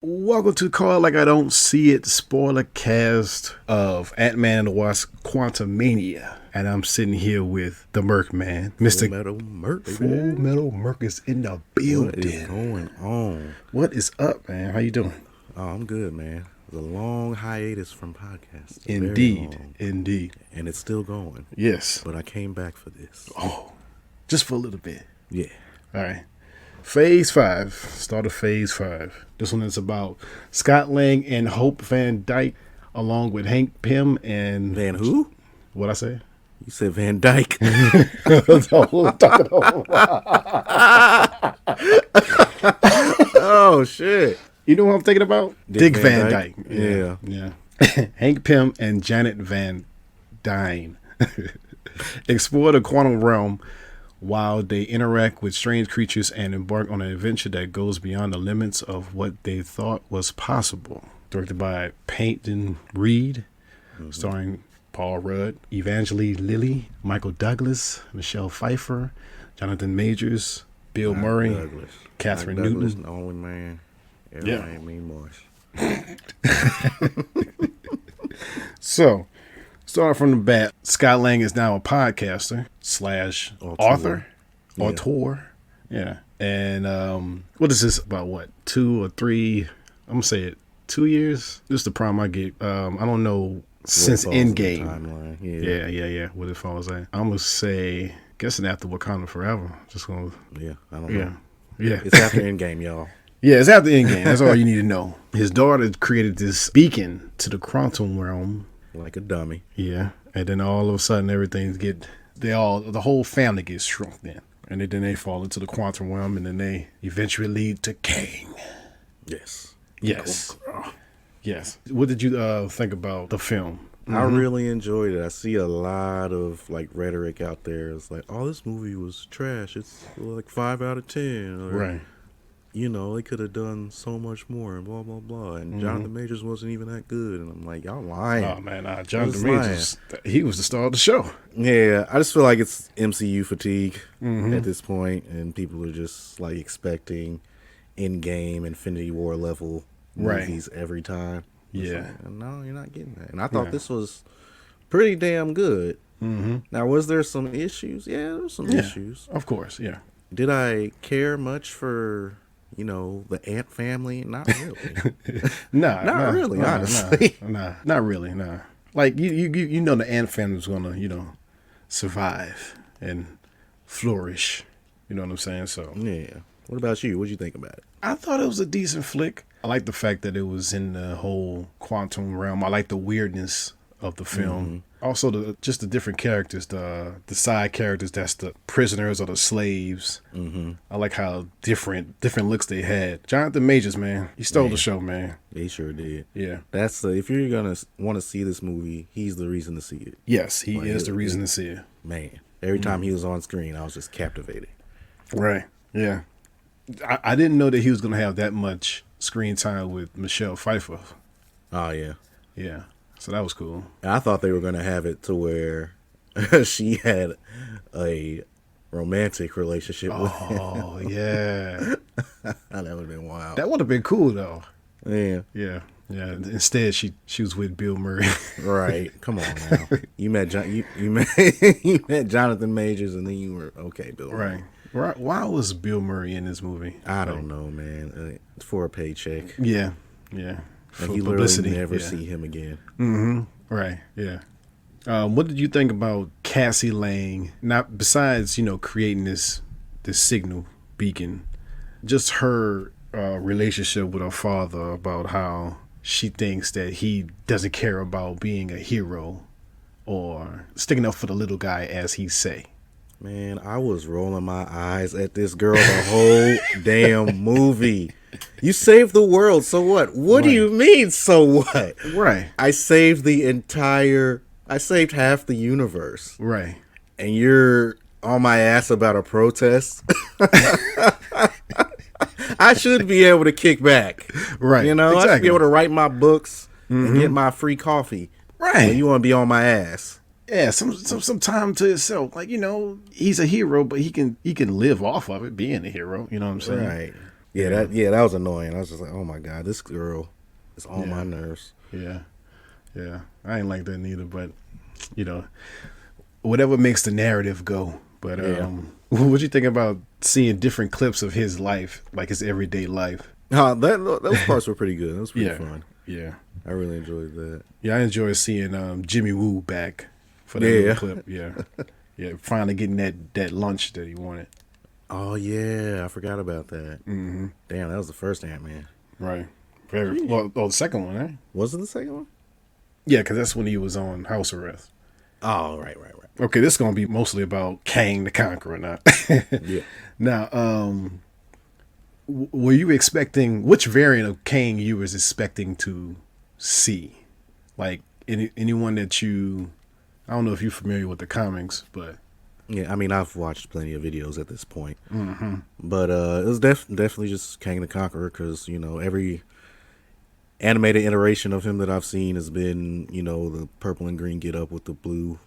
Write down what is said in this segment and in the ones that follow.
Welcome to Call Like I Don't See It spoiler cast of Antman and the Wasp Quantumania. And I'm sitting here with the Murk man, Mr. Metal Murk. Full Metal Murk is in the building. What is going on? What is up, man? How you doing? Oh, I'm good, man. It was a long hiatus from podcasts. Indeed. And it's still going. Yes. But I came back for this. Oh, just for a little bit. Yeah. All right. Phase 5. Start of Phase 5. This one is about Scott Lang and Hope Van Dyke, along with Hank Pym and... Van who? What'd I say? You said Van Dyke. Oh, shit. You know what I'm thinking about? Dick Van Dyke. Yeah. Hank Pym and Janet Van Dyne explore the quantum realm while they interact with strange creatures and embark on an adventure that goes beyond the limits of what they thought was possible. Directed by Peyton Reed, starring Paul Rudd, Evangeline Lilly, Michael Douglas, Michelle Pfeiffer, Jonathan Majors, Bill Murray, Douglas. Catherine Douglas, Newton. the only man. Yeah. Ain't me much. So, starting from the bat, Scott Lang is now a podcaster / author on tour. Yeah. And what is this about? What, 2 or 3? I'm gonna say it. 2 years. This is the problem I get. I don't know since Endgame. Yeah. What it falls at. I'm gonna say, guessing after Wakanda Forever. Just gonna. Yeah. I don't know. Yeah. It's after Endgame, y'all. Yeah, it's after Endgame. That's all you need to know. His daughter created this beacon to the quantum realm. Like a dummy. Yeah, and then all of a sudden the whole family gets shrunk then, and then they fall into the quantum realm, and then they eventually lead to Kang. Yes. Yes. What did you think about the film? I really enjoyed it. I see a lot of rhetoric out there. It's like, oh, this movie was trash. It's like 5 out of 10. Or, Right. You know, they could have done so much more and blah, blah, blah. And Jonathan Majors wasn't even that good. And I'm like, y'all lying. Oh, man. Jonathan Majors, he was the star of the show. Yeah. I just feel like it's MCU fatigue at this point, and people are just expecting Endgame, Infinity War level movies every time. Yeah. No, you're not getting that. And I thought this was pretty damn good. Now, was there some issues? Yeah, there were some issues. Of course, yeah. Did I care much for, the Ant family? Not really. Not really, honestly. Not really, nah. Like, you know the Ant family's gonna, survive and flourish. You know what I'm saying? So yeah. What about you? What'd you think about it? I thought it was a decent flick. I like the fact that it was in the whole quantum realm. I like the weirdness of the film. Also, the different characters, the side characters, that's the prisoners or the slaves. I like how different looks they had. Jonathan Majors, man, he stole the show, man. He sure did. Yeah. That's if you're gonna want to see this movie, he's the reason to see it. Yes, he is the reason to see it. Man, every time he was on screen, I was just captivated. Right. Yeah. I didn't know that he was gonna have that much screen time with Michelle Pfeiffer. Oh yeah. Yeah. So that was cool. I thought they were going to have it to where she had a romantic relationship with him. Oh, yeah. That would have been wild. That would have been cool, though. Yeah. Yeah. Yeah. Instead, she was with Bill Murray. Right. Come on now. You met Jonathan Majors, and then you were okay, Bill Murray. Right. Why was Bill Murray in this movie? I don't know, man. It's for a paycheck. Yeah. And you literally never see him again. Right. Yeah. What did you think about Cassie Lang? Not besides, creating this signal beacon, just her relationship with her father, about how she thinks that he doesn't care about being a hero or sticking up for the little guy, as he say. Man, I was rolling my eyes at this girl the whole damn movie. You saved the world, so what? What do you mean, so what? Right. I saved half the universe. Right. And you're on my ass about a protest? I should be able to kick back. Right. I should be able to write my books and get my free coffee. Right. And you want to be on my ass. Yeah, some time to himself. He's a hero, but he can live off of it, being a hero. You know what I'm saying? Right. That was annoying. I was just like, oh my god, this girl is on my nerves. Yeah. Yeah. I ain't like that neither, but you know, whatever makes the narrative go. But what you think about seeing different clips of his life, like his everyday life? Those parts were pretty good. That was pretty fun. Yeah. I really enjoyed that. Yeah, I enjoyed seeing Jimmy Woo back for that little clip. Yeah. Yeah, finally getting that lunch that he wanted. Oh, yeah. I forgot about that. Mm-hmm. Damn, that was the first Ant-Man. Right. Very well, the second one, eh? Was it the second one? Yeah, because that's when he was on house arrest. Oh, right. Okay, this is going to be mostly about Kang the Conqueror now. Yeah. Now, were you expecting, which variant of Kang you was expecting to see? Like, anyone that you, I don't know if you're familiar with the comics, but... Yeah, I mean, I've watched plenty of videos at this point. Mm-hmm. But it was definitely just Kang the Conqueror because, you know, every animated iteration of him that I've seen has been, you know, the purple and green get up with the blue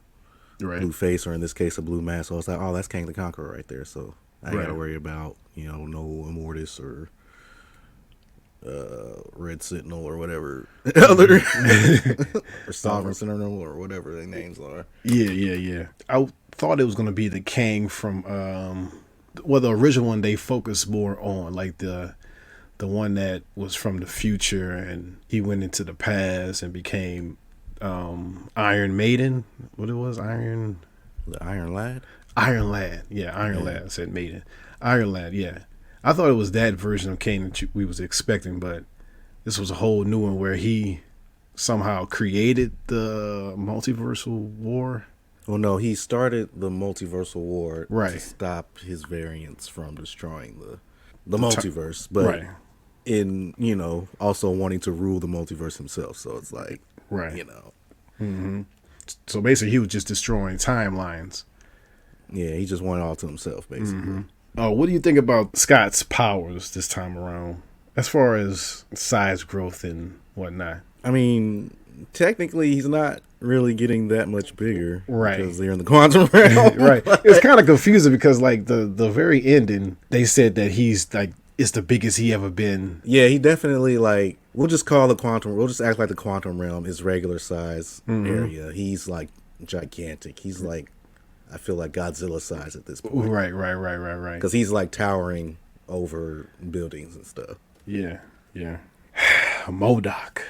face, or in this case, a blue mask. So I was like, oh, that's Kang the Conqueror right there. So I ain't got to worry about, you know, no Immortus or Red Sentinel or whatever other or Sovereign Sentinel or whatever their names are. Yeah. I thought it was going to be the Kang from, the original one they focused more on, like the one that was from the future and he went into the past and became Iron Maiden. What it was? The Iron Lad? Iron Lad. Yeah, Iron Lad. I said Maiden. Iron Lad, yeah. I thought it was that version of Kang that we was expecting, but this was a whole new one where he somehow created the multiversal war. Well, no, he started the multiversal war to stop his variants from destroying the multiverse, but in, you know, also wanting to rule the multiverse himself. So it's like, you know. Mm-hmm. So basically he was just destroying timelines. Yeah, he just wanted all to himself, basically. Mm-hmm. Oh, what do you think about Scott's powers this time around, as far as size growth and whatnot? I mean, technically he's not really getting that much bigger, right? Because they're in the quantum realm, right? It's kind of confusing because, like, the very ending, they said that he's like it's the biggest he ever been. Yeah, he definitely, like, we'll just act like the quantum realm is regular size area. He's like gigantic. He's like, I feel like Godzilla size at this point. Right. Because he's like towering over buildings and stuff. Yeah. MODOK.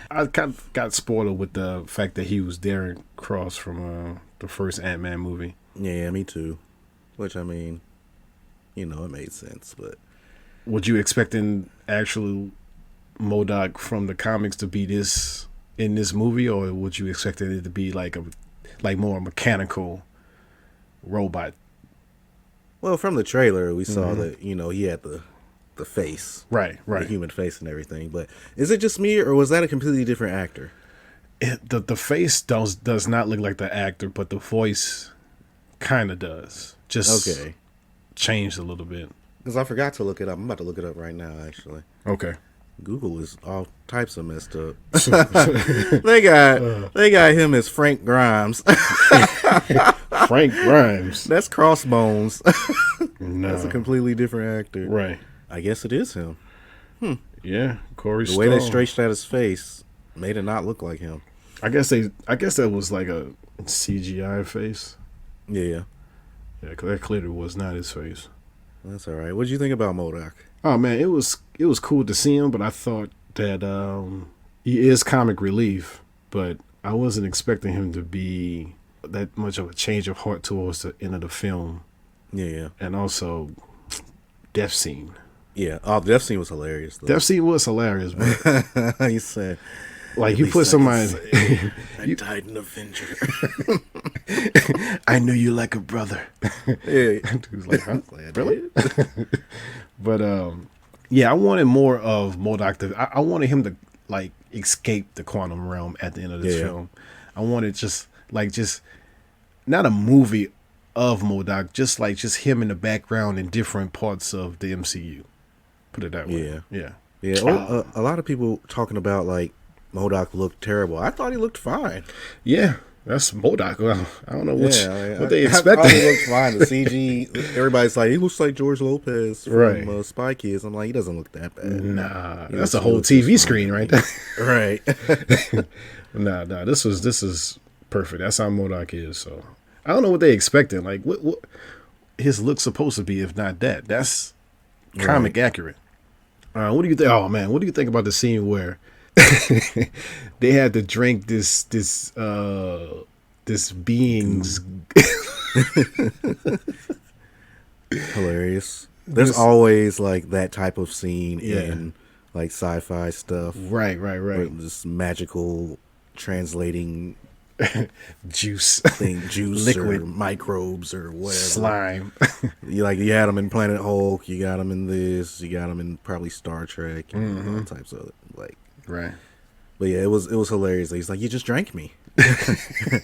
I kind of got spoiled with the fact that he was Darren Cross from the first Ant-Man movie. Yeah, me too. Which, I mean, you know, it made sense, but... Would you expecting actual MODOK from the comics to be this in this movie, or would you expect it to be like more mechanical robot? Well, from the trailer, we saw that, you know, he had the face, right, the human face and everything. But is it just me, or was that a completely different actor? The face does not look like the actor, but the voice kind of does. Just changed a little bit. Because I forgot to look it up. I'm about to look it up right now, actually. Okay. Google is all types of messed up. They got him as Frank Grimes. Frank Grimes. That's Crossbones. No. That's a completely different actor. Right. I guess it is him. Yeah, Corey The way they stretched out his face made it not look like him. I guess that was like a CGI face. Yeah. Yeah, because that clearly was not his face. That's all right. What did you think about MODOK? Oh man, it was cool to see him, but I thought that he is comic relief, but I wasn't expecting him to be that much of a change of heart towards the end of the film. Yeah. And also, death scene. Yeah. Oh, the death scene was hilarious, though. Death scene was hilarious, but he said, like, you put somebody. I died an Avenger. I knew you like a brother. Yeah. Dude's like, huh? Really? But yeah, I wanted more of MODOK. I wanted him to like escape the quantum realm at the end of this film. I wanted just not a movie of MODOK, just him in the background in different parts of the MCU. Put it that way. Yeah. A lot of people talking about like MODOK looked terrible. I thought he looked fine. Yeah. That's MODOK. Well, I don't know what they I expected. thought it looked fine. The CG, everybody's like, he looks like George Lopez from Spy Kids. I'm like, he doesn't look that bad. Nah, that's a whole TV screen right there. Right. Nah. This is perfect. That's how MODOK is. So I don't know what they expected. Like what his look's supposed to be, if not that. That's comic accurate. What do you think? Oh man, what do you think about the scene where they had to drink this being's hilarious. There's always like that type of scene in like sci-fi stuff. Right. This magical translating juice liquid, or microbes or whatever. Slime. You had them in Planet Hulk, you got them in this, you got them in probably Star Trek and all types of Right. But yeah, it was hilarious. He's like, you just drank me.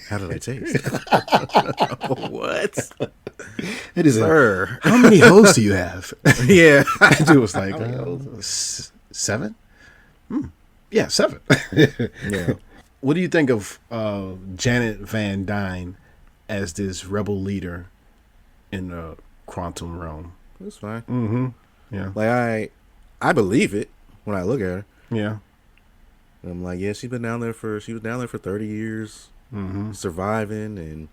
How did I taste? What? It is Sir. How many hoes do you have? Yeah. Dude was like 7? Yeah, 7. Yeah. What do you think of Janet Van Dyne as this rebel leader in the quantum realm? It's fine. Mm-hmm. Yeah. Like I believe it when I look at her. Yeah. I'm like, yeah, she was down there for 30 years, surviving, and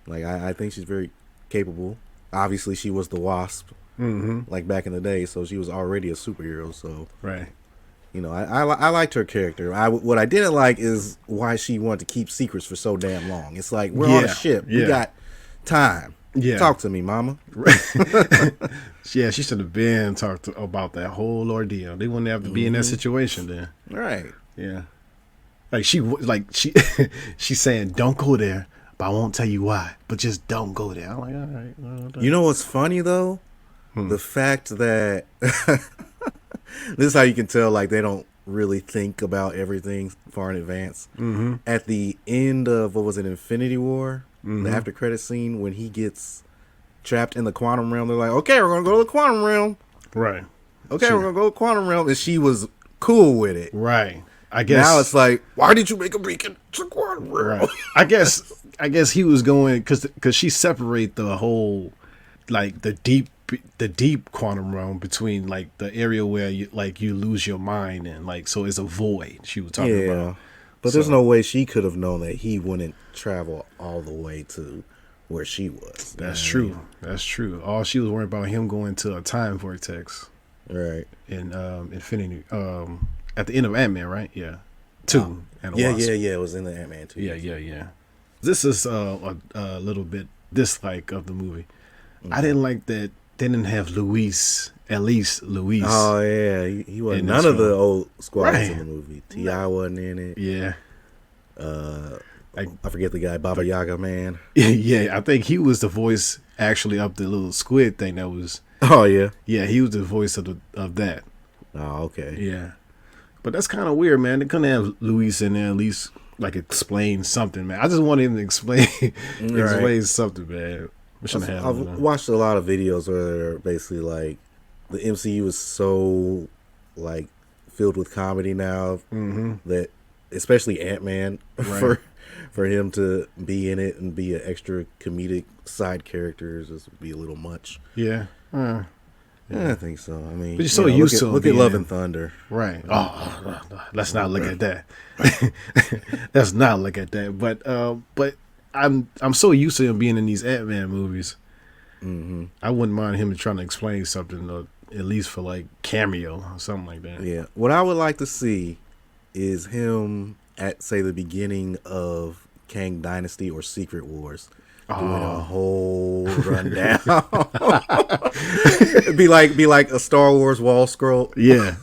like I think she's very capable. Obviously, she was the Wasp, like back in the day, so she was already a superhero. So right, I liked her character. What I didn't like is why she wanted to keep secrets for so damn long. It's like we're on a ship, we got time. Yeah, talk to me, mama. Yeah, she should have been talked about that whole ordeal. They wouldn't have to be in that situation then. Right. Yeah, she's saying, "Don't go there, but I won't tell you why. But just don't go there." I'm like, all right. Well, you know what's funny though? The fact that this is how you can tell like they don't really think about everything far in advance. At the end of what was it, Infinity War, the after credit scene when he gets trapped in the quantum realm, they're like, "Okay, we're gonna go to the quantum realm." Right. Okay, we're gonna go to the quantum realm, and she was cool with it. Right. I guess now it's like, why did you make a beacon to quantum realm? Right. I guess he was going because she separate the whole like the deep quantum realm between like the area where you lose your mind and like so it's a void she was talking about. But there's no way she could have known that he wouldn't travel all the way to where she was. That's true. That's true. All she was worried about him going to a time vortex. Right. In Infinity at the end of Antman, right? Yeah. 2 and yeah, Wasp. yeah, it was in the Antman 2. Yeah. This is a little bit dislike of the movie. I didn't like that they didn't have Luis. Oh yeah, he wasn't none of the old squads in the movie. T.I. wasn't in it. Yeah. I forget the guy, Baba Yaga man. Yeah, I think he was the voice actually of the little squid thing that was. Oh yeah. Yeah, he was the voice of that. Oh okay. Yeah. But that's kind of weird, man. They couldn't have Luis in there at least like explain something, man. I just wanted him to explain something, man. I've watched a lot of videos where they're basically like the MCU is so like filled with comedy now that especially Ant-Man for him to be in it and be an extra comedic side character is just be a little much. Yeah. Yeah, I think so. I mean, but you're so used to look at Love and Thunder, right? Oh, let's not look at that. Let's not look at that. But I'm so used to him being in these Ant-Man movies. I wouldn't mind him trying to explain something, or at least for like cameo or something like that. Yeah. What I would like to see is him at say the beginning of Kang Dynasty or Secret Wars. Doing a whole rundown. be like a Star Wars wall scroll. Yeah.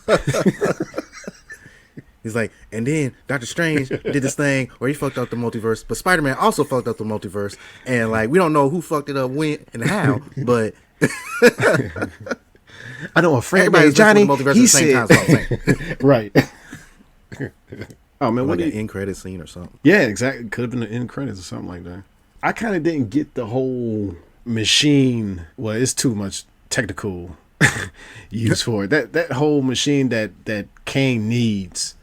He's like, and then Doctor Strange did this thing where he fucked up the multiverse, but Spider-Man also fucked up the multiverse, and like we don't know who fucked it up when and how, but I know a friend named Johnny. He said, right. Oh man, like an end credit scene or something. Yeah, exactly. Could have been an end credits or something like that. I kind of didn't get the whole machine. Well, it's too much technical use for it. That whole machine that Kang needs.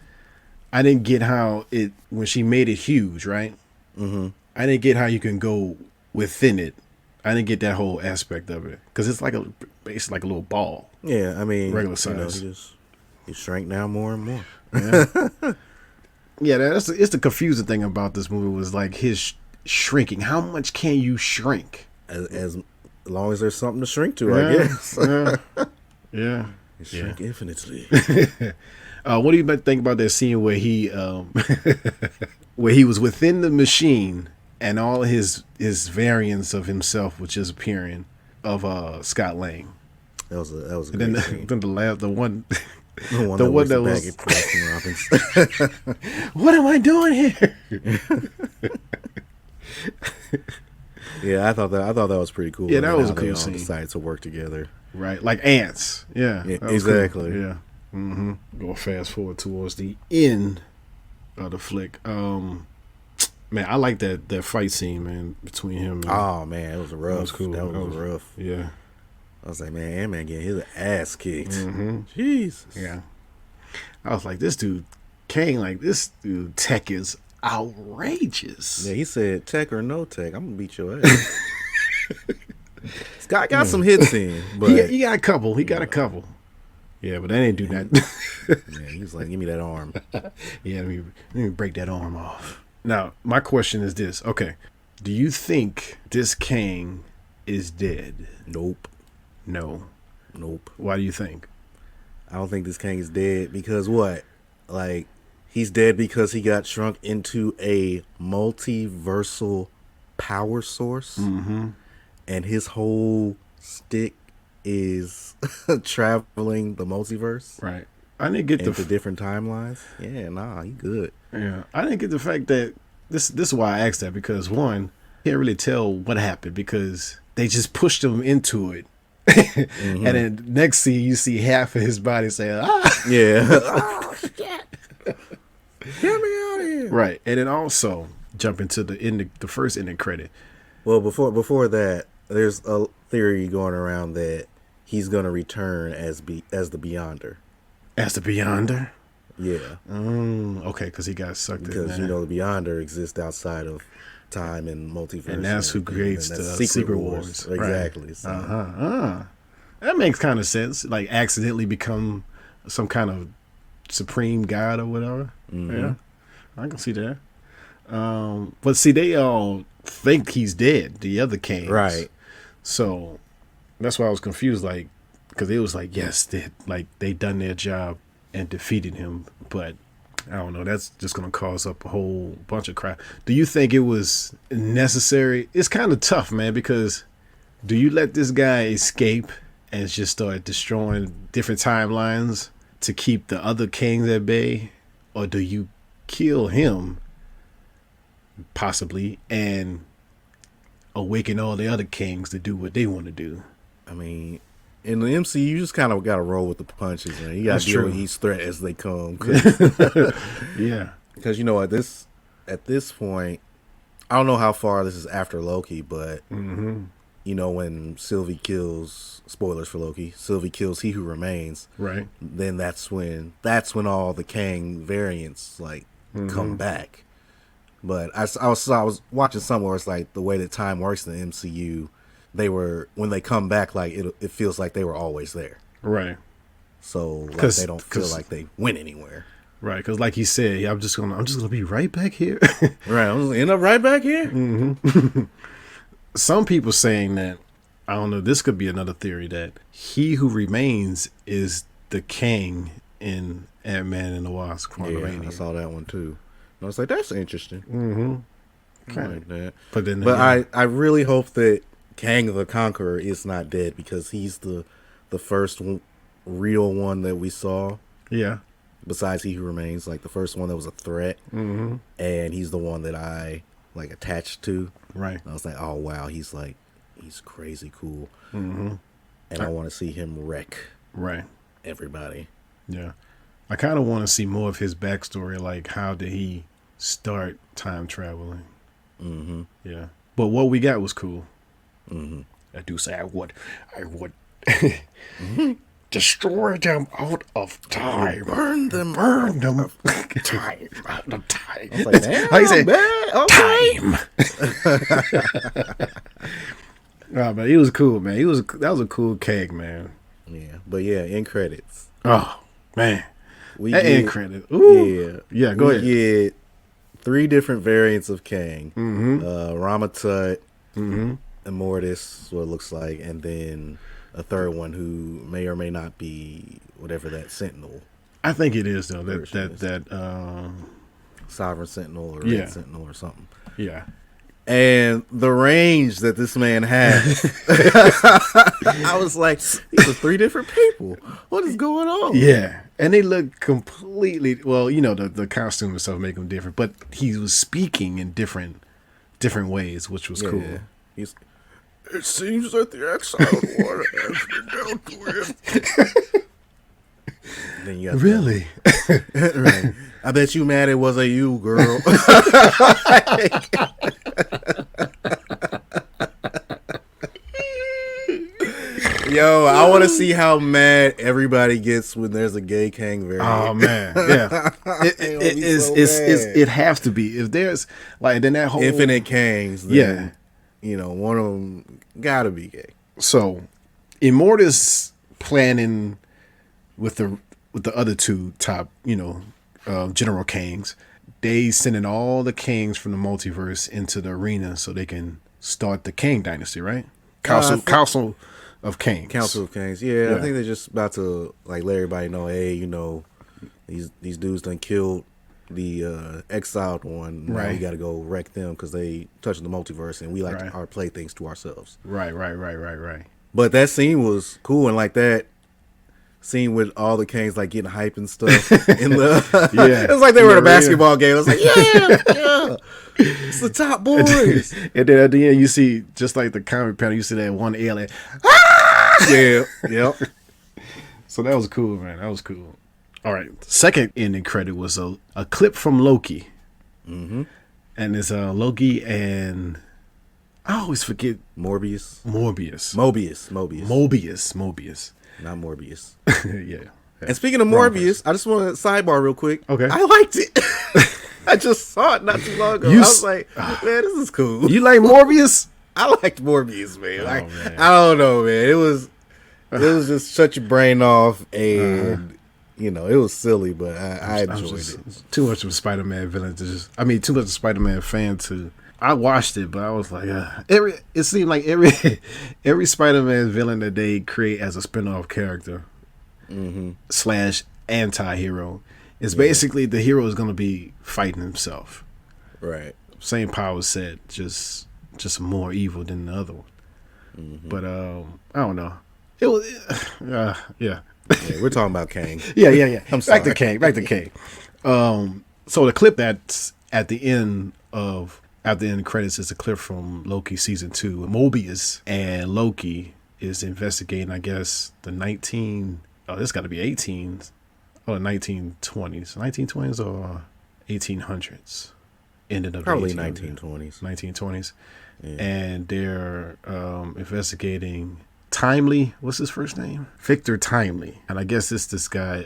I didn't get how it when she made it huge, right? I didn't get how you can go within it. I didn't get that whole aspect of it because it's like basically like a little ball. Yeah, I mean, regular size. He shrank down more and more. Yeah, yeah. It's the confusing thing about this movie was like his shrinking. How much can you shrink? As long as there's something to shrink to, I guess. Yeah. You shrink infinitely. What do you think about that scene where he where he was within the machine and all his variants of himself was just appearing of Scott Lang? That was a And great scene. then the one The one that was Baskin Robbins. what am I doing here? Yeah, I thought that was pretty cool. Yeah, that was a how cool they all scene. decided to work together. Right, like ants. Yeah, that was exactly. cool. Yeah. Go fast forward towards the end of the flick. Man, I like that fight scene, man, between him. And, Oh man, it was rough. That was cool. That was rough. Yeah. I was like, man, Ant-Man getting his ass kicked. Mm-hmm. Jesus. Yeah. I was like, this dude, Kang, like this dude, tech is outrageous. Yeah, he said, tech or no tech, I'm gonna beat your ass. Scott got some hits in, but he got a couple. He got a couple. Yeah, but that ain't do that. yeah, he was like, give me that arm. Yeah, let me break that arm off. Now, my question is this. Okay, do you think this Kang is dead? Nope. No. Nope. Why do you think? I don't think this Kang is dead because what? Like, he's dead because he got shrunk into a multiversal power source. Mm-hmm. And his whole stick is traveling the multiverse. Right. I didn't get into different timelines. Yeah, nah, he good. Yeah. I didn't get the fact that this is why I asked that, because one, can't really tell what happened because they just pushed him into it. Mm-hmm. And then next scene you see half of his body saying, ah, yeah. Oh shit. Get me out of here. Right. And then also jump into the first ending credit. Well, before that, there's a theory going around that he's gonna return as the Beyonder. As the Beyonder? Yeah. Okay, because he got sucked in. Because the Beyonder exists outside of time and multiverse, and that's who creates the Secret Wars. Exactly. Right. So. That makes kind of sense. Like accidentally become some kind of supreme god or whatever. Mm-hmm. Yeah, I can see that. But see, they all think he's dead. The other Kangs, right? So that's why I was confused. Like, because it was like, yes, they done their job and defeated him, but I don't know. That's just going to cause up a whole bunch of crap. Do you think it was necessary? It's kind of tough, man, because do you let this guy escape and just start destroying different timelines to keep the other Kangs at bay? Or do you kill him, possibly, and awaken all the other Kangs to do what they want to do? I mean, in the MCU, you just kind of got to roll with the punches, man. You got to deal with each threat as they come. Yeah. Because, at this point, I don't know how far this is after Loki, but, when Sylvie kills, spoilers for Loki, Sylvie kills He Who Remains. Right. Then that's when all the Kang variants, come back. But I was watching somewhere, it's like the way that time works in the MCU, when they come back, like it feels like they were always there. Right. So they don't feel like they went anywhere. Right, because like he said, I'm just gonna be right back here. Right, I'm gonna end up right back here. Mm-hmm. Some people saying that, I don't know, this could be another theory, that He Who Remains is the Kang in Antman and the Wasp. Quantumania. Yeah, I saw that one too. And I was like, that's interesting. Mm-hmm. I like that. But I really hope that Kang the Conqueror is not dead, because he's the first real one that we saw. Yeah. Besides He Who Remains, like the first one that was a threat. Mm-hmm. And he's the one that I attached to. Right. And I was like, oh wow, he's crazy cool. Mm-hmm. And I want to see him wreck everybody. Yeah. I kind of want to see more of his backstory, like how did he start time traveling. Mm-hmm. Yeah. But what we got was cool. Mm-hmm. I do say I would. Mm-hmm. destroy them out of time. Burn them. Burn them. Time. Out of time. I was like, damn, How you say man. Okay. time? Oh, man, he was cool, man. That was a cool keg, man. Yeah, but yeah, in credits. Oh, man. We That get, end credit. Ooh. Yeah, go ahead. We get 3 different variants of Kang. Mm-hmm. Ramatut, Mm-hmm. Immortus, what it looks like, and then a third one who may or may not be whatever that Sentinel, I think it is, though. Version is. Sovereign Sentinel or Yeah. Red Sentinel or something. Yeah. And the range that this man has, I was like, these are 3 different people. What is going on? Yeah. And they look completely, well, you know, the costume and stuff make them different, but he was speaking in different ways, which was cool. It seems that the exiled one has been dealt with. Then you got Really? right. I bet you mad it was a you, girl. Yo, I want to see how mad everybody gets when there's a gay Kang variant. Oh man, yeah. It has to be. If there's like then that whole Infinite Kangs, then, Yeah. you know, one of them gotta be gay. So Immortus planning with the other 2 top, you know, General Kangs. They sending all the Kangs from the multiverse into the arena so they can start the Kang dynasty, right? Council of Kangs. Council of Kangs. Yeah, Yeah. I think they're just about to like let everybody know, hey, you know, these dudes done killed the exiled one. Now Right. we got to go wreck them because they touched the multiverse, and we like Right. our playthings to ourselves. Right. But that scene was cool, and like that scene with all the Kangs like getting hype and stuff. In the Yeah. it was like they were in a Yeah. basketball game. I was like, yeah, it's the top boys. And then at the end, you see just like the comic panel, you see that one alien. Yeah, yep. So that was cool, man. That was cool. All right. Second ending credit was a clip from Loki. Mm-hmm. And it's Loki and I always forget Morbius. Mobius. Mobius. Not Morbius. yeah. And speaking of Wrong Morbius, I just want to sidebar real quick. Okay. I liked it. I just saw it not too long ago. You I was like, man, this is cool. You like Morbius? I liked Morbius, man. Like, man. I don't know, man. It was just shut your brain off, and you know, it was silly, but I enjoyed it. Too much of a Spider-Man villain to just. I mean, too much of a Spider-Man fan to. I watched it, but I was like, it seemed like every Spider-Man villain that they create as a spin-off character / anti-hero is basically the hero is going to be fighting himself. Right. Same power set, just more evil than the other one. But I don't know. It was yeah. Yeah, we're talking about Kang. Yeah. I'm sorry. Back to Kang. So the clip that's at the end credits is a clip from Loki season 2. Mobius and Loki is investigating, I guess, this got to be 1920s. 1920s or 1800s. Ended up Probably 1920s. 1920s. Yeah. And they're investigating Timely. What's his first name? Victor Timely. And I guess it's this guy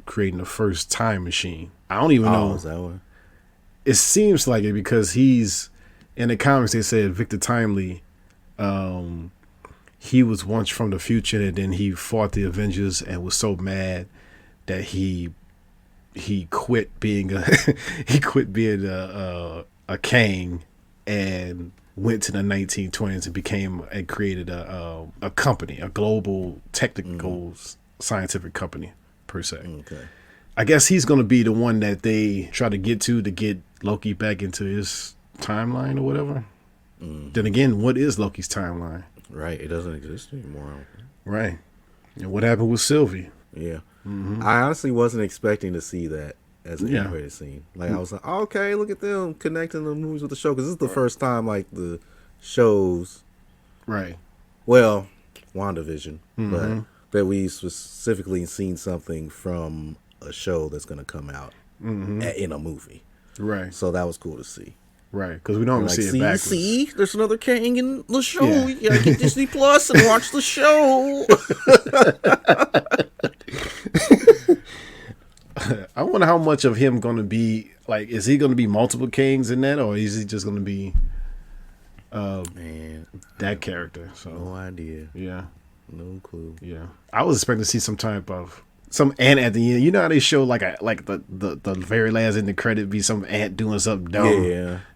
creating the first time machine. I don't even know. Is that one? It seems like it because he's in the comics. They said Victor Timely, he was once from the future, and then he fought the Avengers and was so mad that he quit being a a Kang and went to the 1920s and created a company, a global technical scientific company per se. Okay. I guess he's going to be the one that they try to get Loki back into his timeline or whatever. Then again, what is Loki's timeline? Right. It doesn't exist anymore. I don't think. Right. And what happened with Sylvie? Yeah. I honestly wasn't expecting to see that as an end credit scene. Like, I was like, oh, okay, look at them connecting the movies with the show. Because this is the first time, like, the shows. Right. Well, WandaVision. But that we specifically seen something from a show that's going to come out in a movie. Right. So that was cool to see. Right, because we don't Like, see it backwards. see, there's another Kang in the show. Yeah. You gotta get Disney Plus and watch the show. I wonder how much of him going to be, like, is he going to be multiple Kangs in that, or is he just going to be Man, that character? So no idea. yeah. No clue. Yeah, I was expecting to see some type of some ant at the end. You know how they show like the very last in the credit be some ant doing something dumb.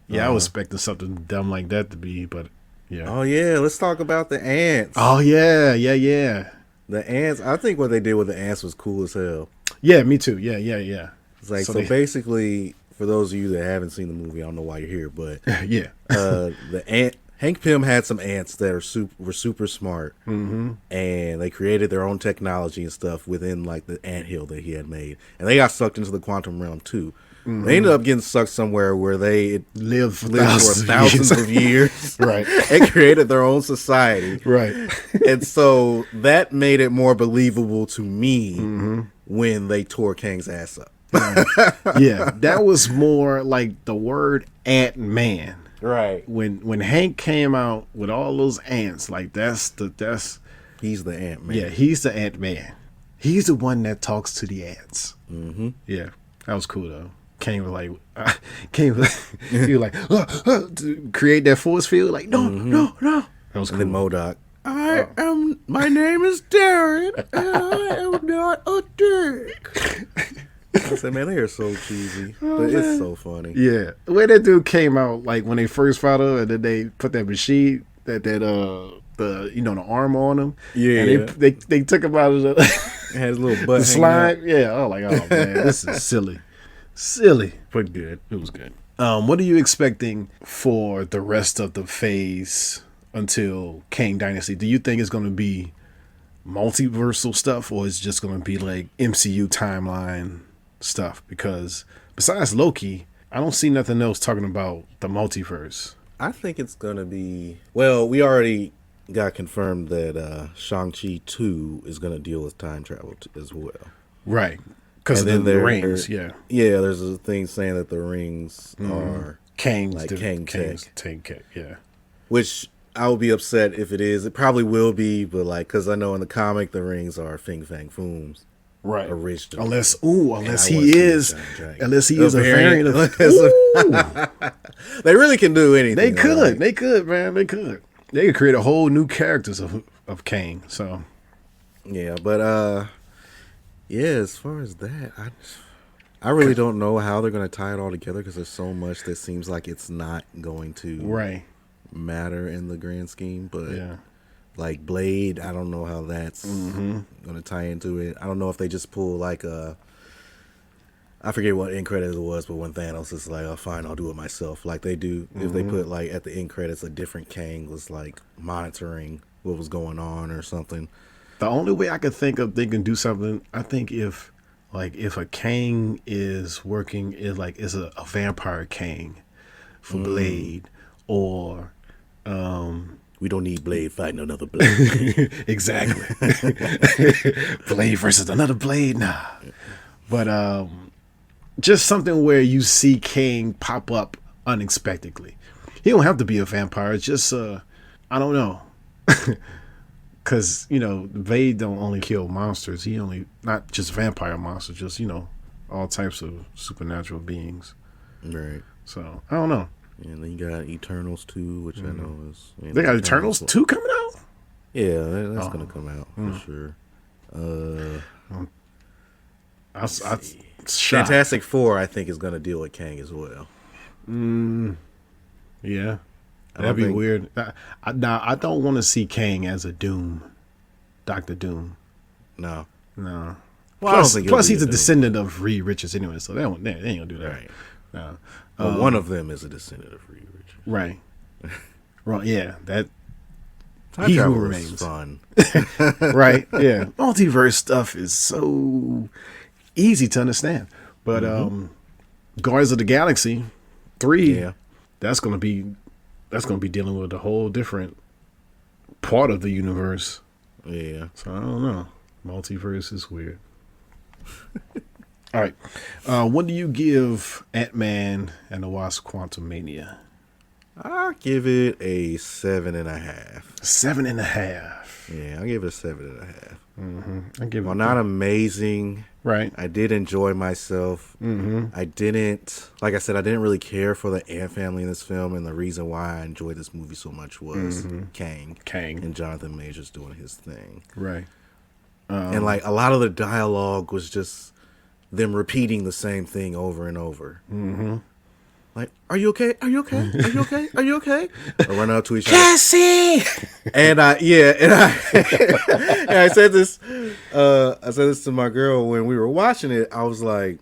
Yeah. I was expecting something dumb like that to be, but yeah. Oh yeah, let's talk about the ants. Oh yeah. The ants. I think what they did with the ants was cool as hell. Yeah, me too. Yeah. It's like, so they, basically, for those of you that haven't seen the movie, I don't know why you're here, but yeah, the ant. Hank Pym had some ants that were super smart, and they created their own technology and stuff within like the anthill that he had made, and they got sucked into the quantum realm too. They ended up getting sucked somewhere where they lived for thousands of years, right? And created their own society, right? And so that made it more believable to me when they tore Kang's ass up. Yeah, that was more like the word Antman. Right. When Hank came out with all those ants, like that's he's the Ant-Man. Yeah, he's the Ant-Man. He's the one that talks to the ants. Yeah, that was cool though. He was like to create that force field. Like no. That was cool. And then MODOK. My name is Darren. I am not a dick. I said, man, they are so cheesy, but it's so funny. Yeah, the way that dude came out, like when they first fought her, and then they put that machine, the arm on him. Yeah, and they took him out of it had his little butt the slime. Yeah, I was like, oh man, this is silly, but good. It was good. What are you expecting for the rest of the phase until Kang Dynasty? Do you think it's going to be multiversal stuff, or is it just going to be like MCU timeline stuff? Because besides Loki, I don't see nothing else talking about the multiverse. I think it's going to be... Well, we already got confirmed that Shang-Chi 2 is going to deal with time travel as well. Right. Because of the rings, yeah. Yeah, there's a thing saying that the rings are... Kang's like Kang's tech. Yeah. Which I would be upset if it is. It probably will be, but like, because I know in the comic the rings are Fing Fang Foom's. Right. Original. Unless he is a variant of... They really can do anything. They could, man. They could create a whole new characters of Kang. So yeah, but yeah, as far as that, I really don't know how they're going to tie it all together, because there's so much that seems like it's not going to matter in the grand scheme. But yeah, like Blade, I don't know how that's going to tie into it. I don't know if they just pull like I forget what end credits it was, but when Thanos is like, oh fine, I'll do it myself, like they do. If they put like at the end credits a different Kang was like monitoring what was going on or something. The only way I could think of they can do something, I think if a Kang is working is a vampire Kang for Blade, or we don't need Blade fighting another Blade. Exactly. Blade versus another Blade, nah. But just something where you see Kang pop up unexpectedly. He don't have to be a vampire. It's just I don't know. Because, Blade don't only kill monsters. He only, not just vampire monsters, just, all types of supernatural beings. Right. So, I don't know. And then you got Eternals 2, which I know is... They got Eternals 2 coming out? Yeah, that's going to come out for sure. Fantastic Four, I think, is going to deal with Kang as well. Yeah. That'd be weird. Now, I don't want to see Kang as a Doom. Dr. Doom. No. Well, plus he's a descendant of Reed Richards anyway, so they ain't going to do that. Right. No. Well, one of them is a descendant of Reed Richards. Right. Well, yeah. That Time travel is fun. Right. Yeah. Multiverse stuff is so easy to understand. But Guardians of the Galaxy 3, that's going to be dealing with a whole different part of the universe. Yeah. So I don't know. Multiverse is weird. All right. What do you give Antman and the Wasp Quantumania? I'll give it a 7.5. 7.5. Yeah, I'll give it a 7.5. I give Well, it not amazing. right. I did enjoy myself. I didn't, like I said, I didn't really care for the ant family in this film, and the reason why I enjoyed this movie so much was Kang and Jonathan Majors doing his thing. Right. And like a lot of the dialogue was just them repeating the same thing over and over. Like, are you okay? Are you okay? Are you okay? Are you okay? Or run up to each other. Cassie. And I and I said this to my girl when we were watching it. I was like,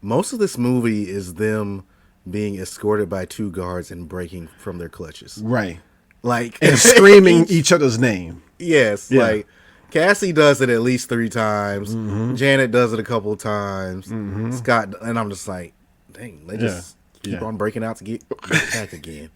most of this movie is them being escorted by 2 guards and breaking from their clutches. Right. Like, And screaming each other's name. yes, Yeah. like Cassie does it at least 3 times. Janet does it a couple of times. Scott, and I'm just like, dang, they just keep on breaking out to get back again.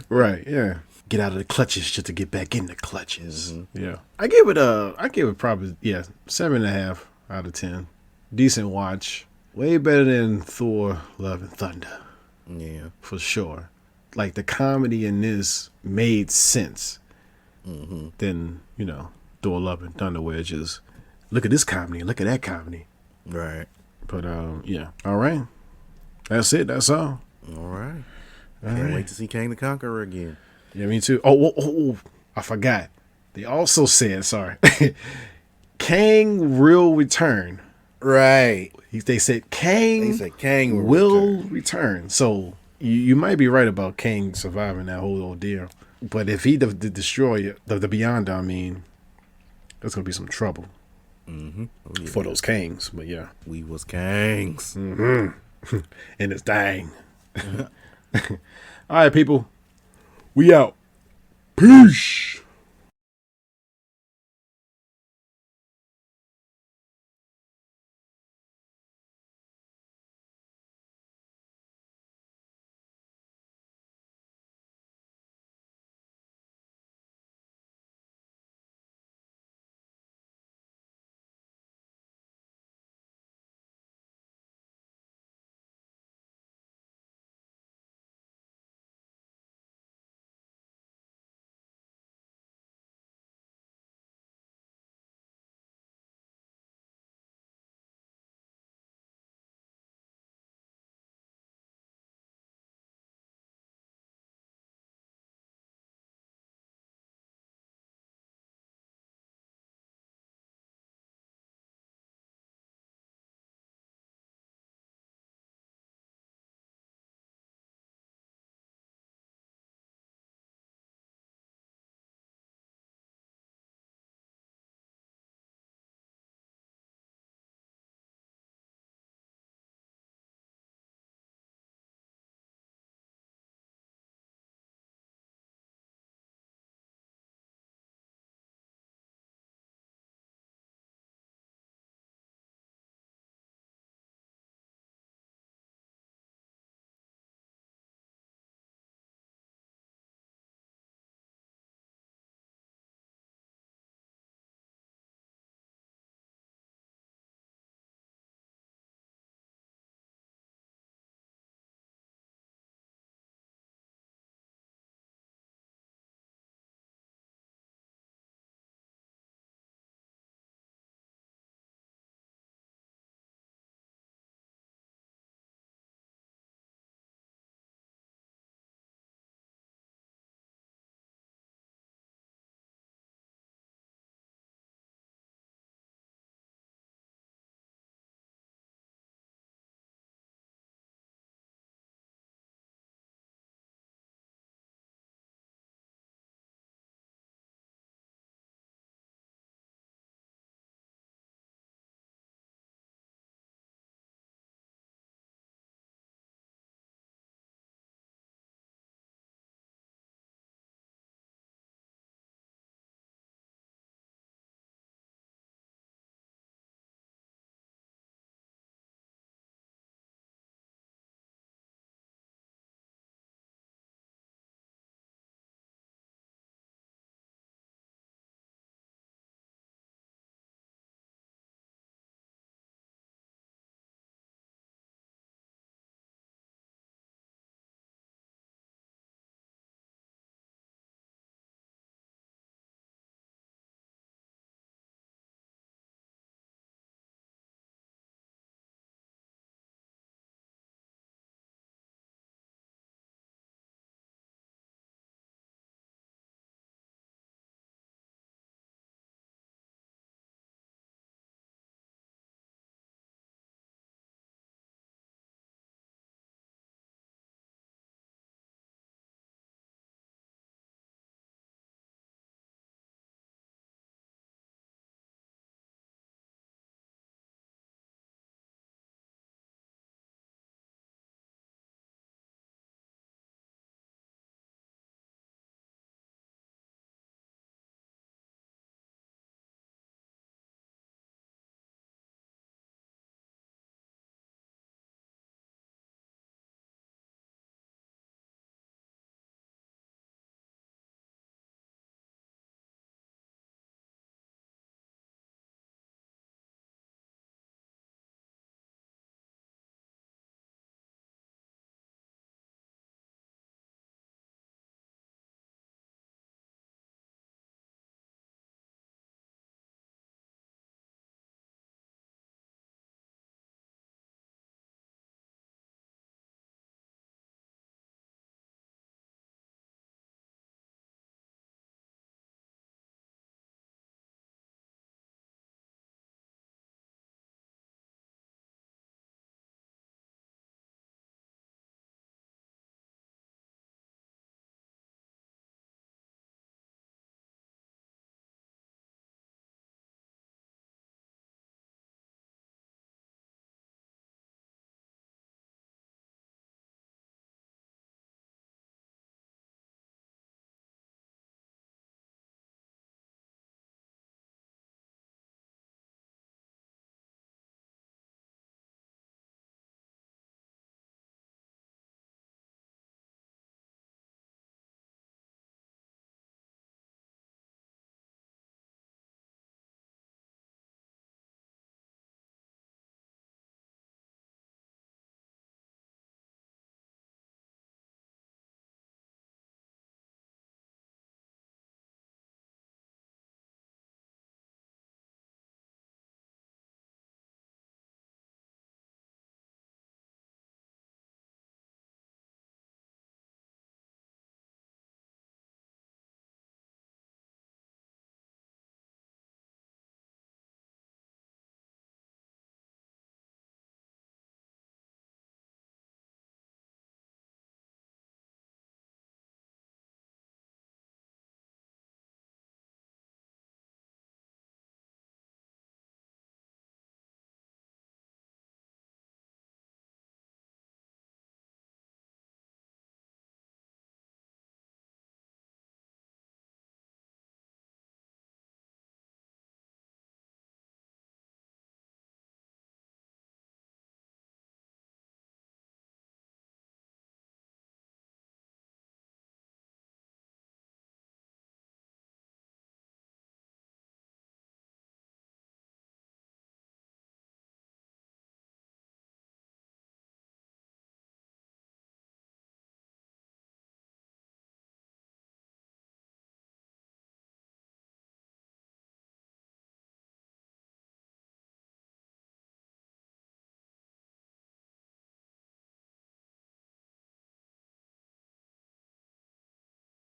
Right. Yeah. Get out of the clutches just to get back in the clutches. Yeah. I give it probably 7.5 out of 10. Decent watch. Way better than Thor: Love and Thunder. Yeah, For sure. Like the comedy in this made sense than, Thor: Love and Thunder, where it's just look at this comedy and look at that comedy. right. But yeah. All right. That's it. That's all. All right. Can't wait to see Kang the Conqueror again. Yeah, me too. Oh, I forgot. They also said, sorry, Kang will return. Right. They said Kang will return. So you might be right about Kang surviving that whole ordeal. But if he the destroyer, the Beyond, I mean, there's going to be some trouble for those Kangs. But yeah. We was Kangs. And it's dying. All right, people. We out. Peace.